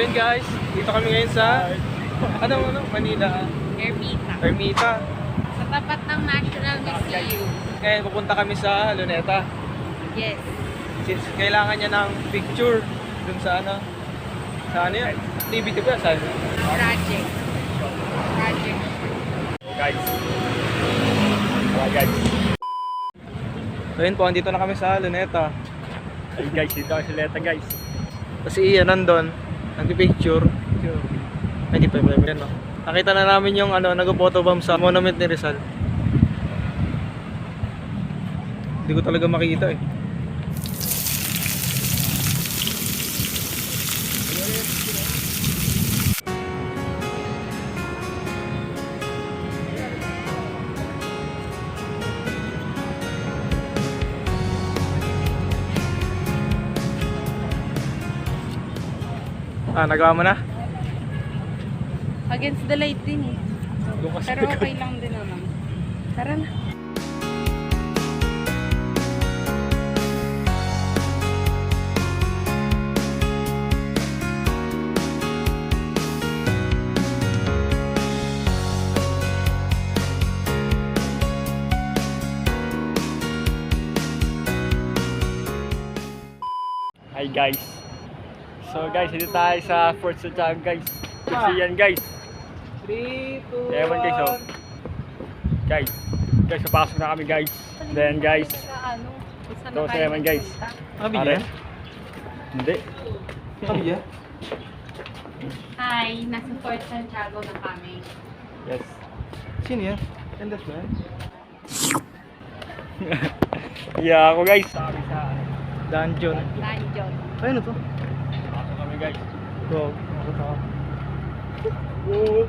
yun guys, dito kami ngayon sa Manila. Ermita. Sa tapat ng National Museum. Ngayon pupunta kami sa Luneta. Yes. Since kailangan niya ng picture dun sa yun? activity ba? Saan? Project. Guys. Guys. So yun po, andito na kami sa Luneta. Ay guys, dito ako sa Leta guys. Kasi iyan nandun, nagpipicture. Ay, hindi pa yan, no? Nakita na namin yung nag-photobomb sa monument ni Rizal. Hindi ko talaga makita eh. Nagawa mo na? Against the light din eh. Doon kasi Pero okay lang din naman. Tara na. Hi guys. So guys, dito tayo sa Fort Santiago guys. Kasi yan guys. 3, 2, 1. Ewan guys oh. Guys, papasok na kami guys. Then guys, ito sa Ewan guys. Kabila? Hindi. Kabila? Hi, nasa Fort Santiago na kami. Yes. Sino yan? Endas ba yan? Yeah, ako guys. Sabi sa Dungeon. Dungeon. Ay, ano to? pasok kami guys. Wow, nakita ko.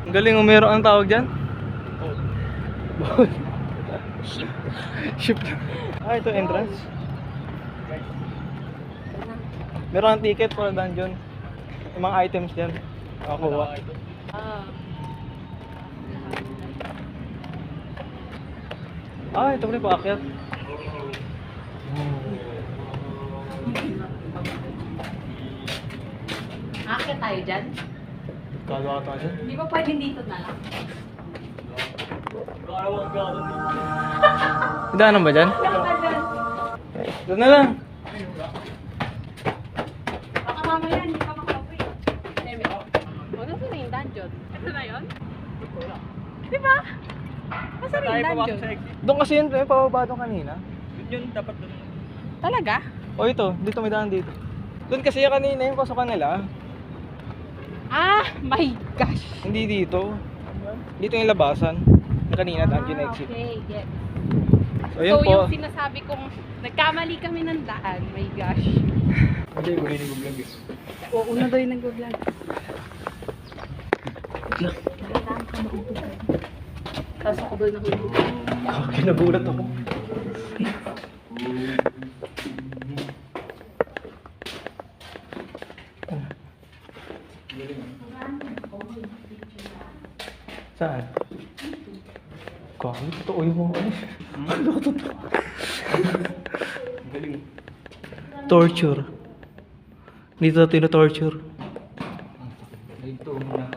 Ang galing, meron ang tawag dyan? Ship. Ito entrance. Guys. Meron ang ticket for dungeon. Yung mga items dyan. Nakakuha. Ito pala yung paakyat. Akit tayo dyan? Kagawa tayo dyan. Hindi ba pwedeng dito na lang? Daanan ba dyan? Doon na lang. Baka mamaya hindi pa makauwi. O, nasa na yung dungeon? Ito na yun? Diba? Nasa na yung dungeon? Doon kasi yun, pababa doon kanina. Yun dapat doon. Talaga? O ito, dito may daan dito. Doon kasi yung kanina yung pasukan nila. Ah, my gosh. Hindi dito. Dito yung labasan. Yung kanina, dungeon exit. Okay, get. So yun So, po. yung sinasabi kong nagkamali kami ng daan, my gosh. Hindi, muna yung vlog eh. Oo, una daw yung nag-vlog. Tapos ako doon nahulog. Kinagulat ako. Saan? Kami, totoo yung mga ano. Totoo. Galing. Torture. Dito tino-torture. Dito muna.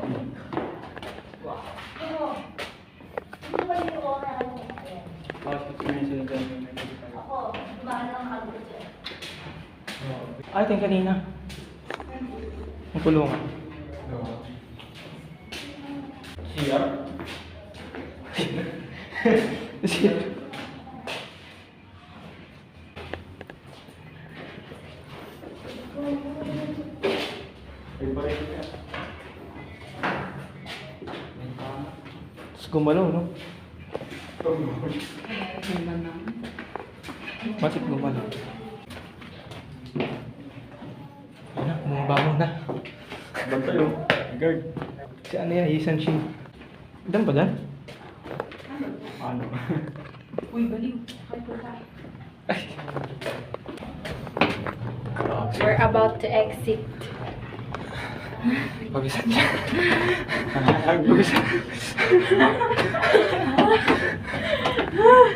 Ito yung kanina. Ang kulungan. CR? Tapos gumalaw, no? Bakit gumalaw? Ayun na, bumabangon na. Bantay oh. Guard. Si ano yan, Yisan Shin. Dan ba dan? Ano? Uy, baliw. We're about to exit. Pabisan siya. Pabisan. Oh.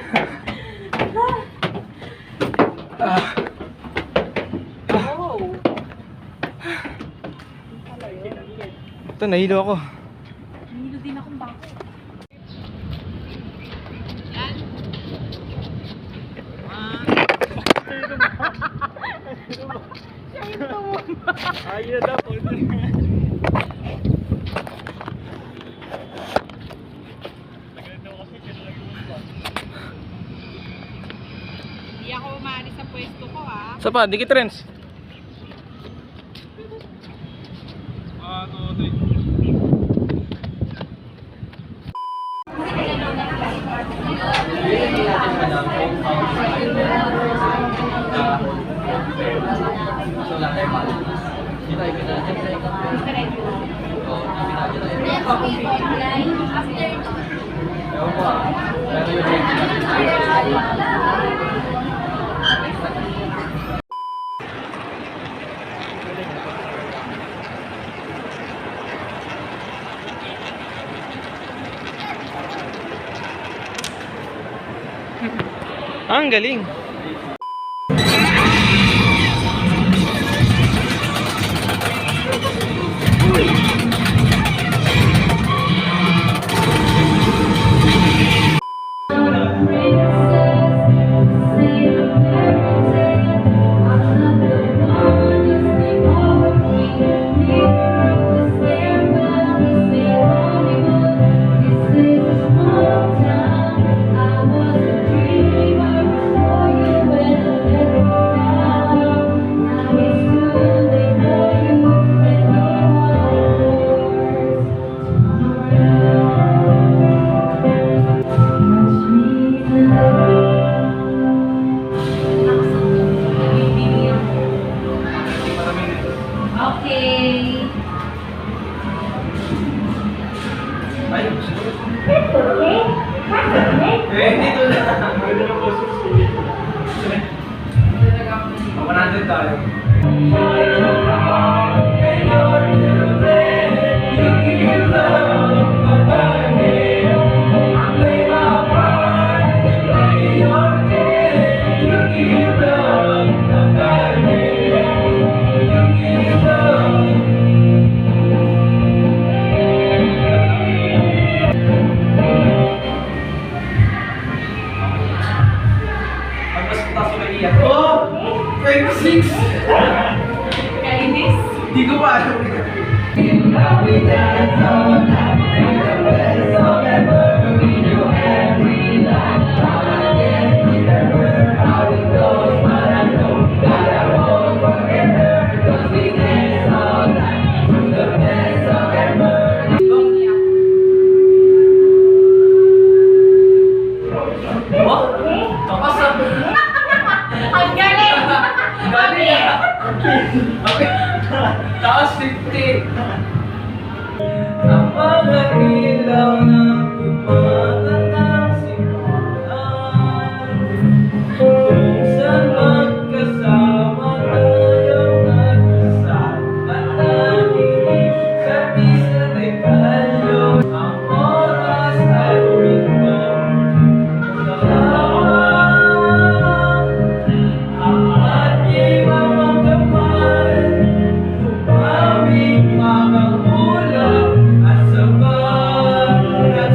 Ito, nahilo ako. Nilo din akong bako. Ayun na daw. Hindi ako umaalis sa pwesto ko ah. Sa pa, dikit trends. Ang galing. Okay. Dito na. 100 tayo. Oh! 26! Kainis? Di ko pa alam. Ang galing! Okay. Taas 50. Ang mga ilaw ng tumatatang simulan kung saan magkasama tayong nag-isa at nakinig sa bisa ay kalyo. Ang oras ay umikbo ang ating mga kamay upawing mga ulap at sabay na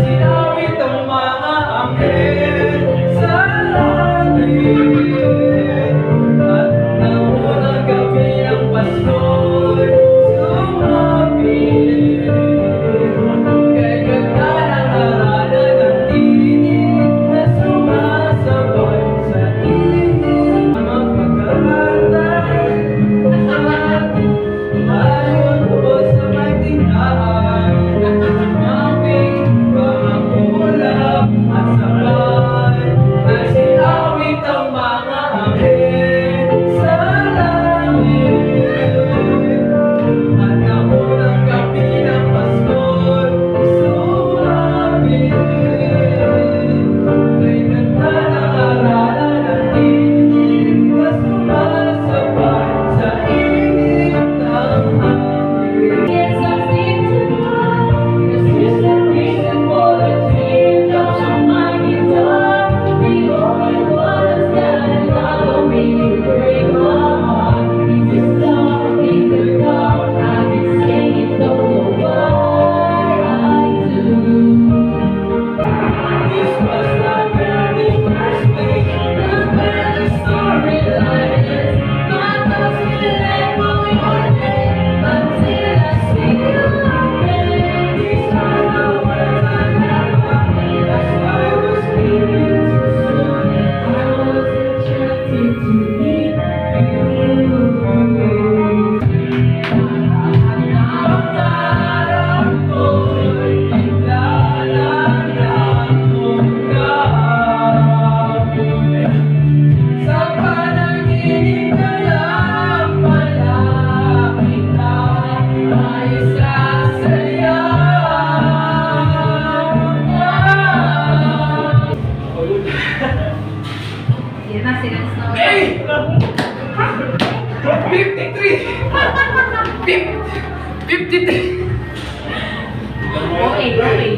Ay! 53! 53! Okay, okay.